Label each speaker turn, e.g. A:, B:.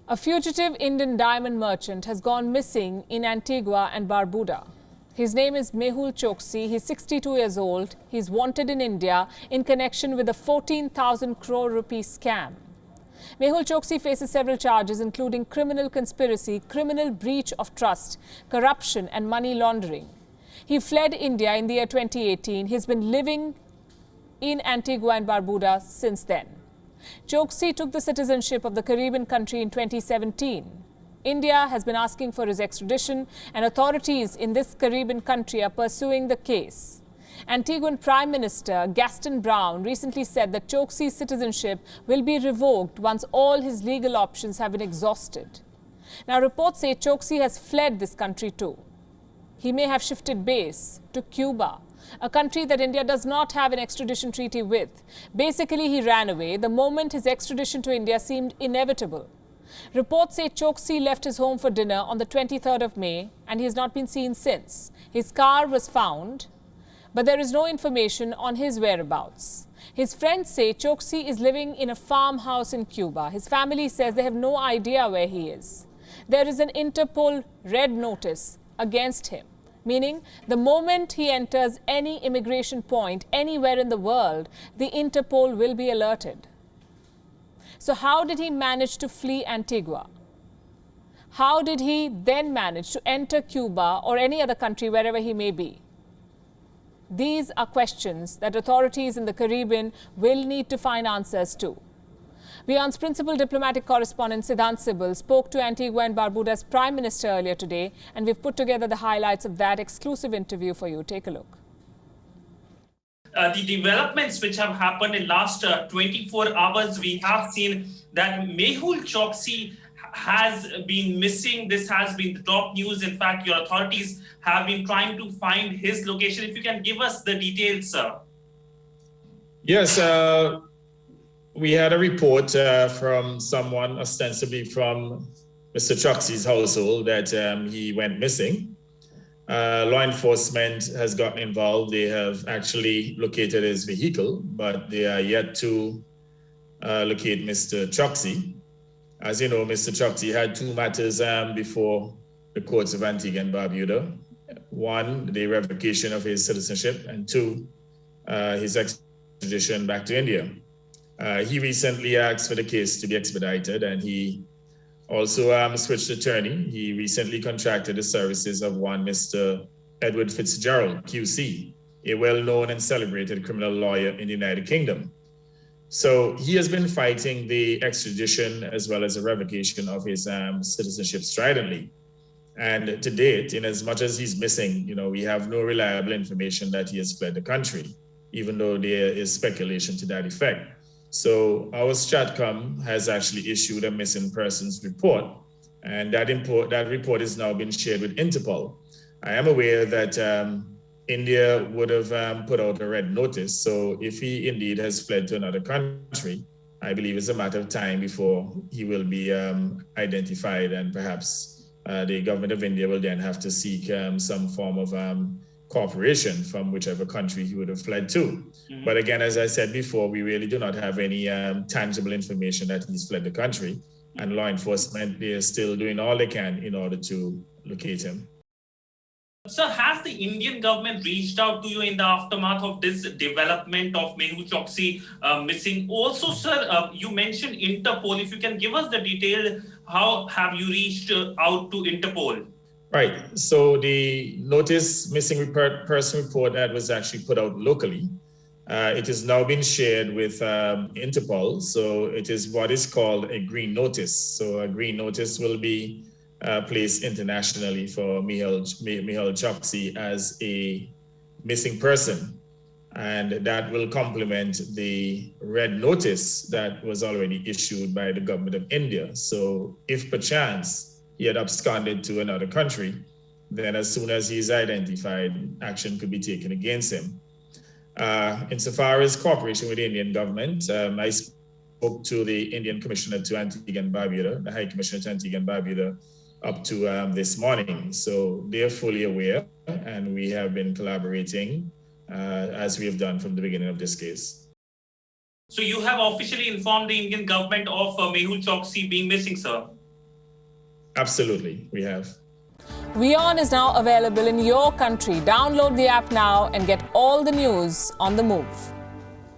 A: A fugitive Indian diamond merchant has gone missing in Antigua and Barbuda. His name is Mehul Choksi. He's 62 years old. He's wanted in India in connection with a 14,000 crore rupee scam. Mehul Choksi faces several charges, including criminal conspiracy, criminal breach of trust, corruption and money laundering. He fled India in the year 2018. He's been living in Antigua and Barbuda since then. Choksi took the citizenship of the Caribbean country in 2017. India has been asking for his extradition, and authorities in this Caribbean country are pursuing the case. Antiguan Prime Minister Gaston Browne recently said that Choksi's citizenship will be revoked once all his legal options have been exhausted. Now, reports say Choksi has fled this country too. He may have shifted base to Cuba, a country that India does not have an extradition treaty with. Basically, he ran away the moment his extradition to India seemed inevitable. Reports say Choksi left his home for dinner on the 23rd of May and he has not been seen since. His car was found, but there is no information on his whereabouts. His friends say Choksi is living in a farmhouse in Cuba. His family says they have no idea where he is. There is an Interpol red notice against him, meaning the moment he enters any immigration point anywhere in the world, the Interpol will be alerted. So how did he manage to flee Antigua? How did he then manage to enter Cuba or any other country, wherever he may be? These are questions that authorities in the Caribbean will need to find answers to. WION's principal diplomatic correspondent Siddhant Sibal spoke to Antigua and Barbuda's Prime Minister earlier today, and we've put together the highlights of that exclusive interview for you. Take a look.
B: The developments which have happened in last 24 hours, we have seen that Mehul Choksi has been missing. This has been the top news. In fact, your authorities have been trying to find his location. If you can give us the details, sir.
C: Yes, we had a report from someone, ostensibly from Mr. Choksi's household, that he went missing. Law enforcement has gotten involved. They have actually located his vehicle, but they are yet to locate Mr. Choksi. As you know, Mr. Choksi had two matters before the courts of Antigua and Barbuda. One, the revocation of his citizenship, and two, his extradition back to India. He recently asked for the case to be expedited, and he also switched attorney. He recently contracted the services of one Mr. Edward Fitzgerald, QC, a well-known and celebrated criminal lawyer in the United Kingdom. So he has been fighting the extradition as well as the revocation of his citizenship stridently. And to date, in as much as he's missing, we have no reliable information that he has fled the country, even though there is speculation to that effect. So our Stratcom has actually issued a missing persons report, and that report has now been shared with Interpol. I am aware that India would have put out a red notice. So if he indeed has fled to another country, I believe it's a matter of time before he will be identified, and perhaps the government of India will then have to seek some form of cooperation from whichever country he would have fled to. Mm-hmm. But again, as I said before, we really do not have any tangible information that he's fled the country. Mm-hmm. And law enforcement, they are still doing all they can in order to locate him.
B: Sir, has the Indian government reached out to you in the aftermath of this development of Mehul Choksi missing? Also, sir, you mentioned Interpol. If you can give us the detail, how have you reached out to Interpol?
C: Right. So the notice missing person report that was actually put out locally, it has now been shared with Interpol. So it is what is called a green notice. So a green notice will be placed internationally for Mehul Choksi as a missing person. And that will complement the red notice that was already issued by the government of India. So if perchance he had absconded to another country, then as soon as he is identified, action could be taken against him. Insofar as cooperation with the Indian government, I spoke to the Indian Commissioner to Antigua and Barbuda, the High Commissioner to Antigua and Barbuda, up to this morning. So they're fully aware, and we have been collaborating as we have done from the beginning of this case.
B: So you have officially informed the Indian government of Mehul Choksi being missing, sir?
C: Absolutely, we have.
A: WION is now available in your country. Download the app now and get all the news on the move.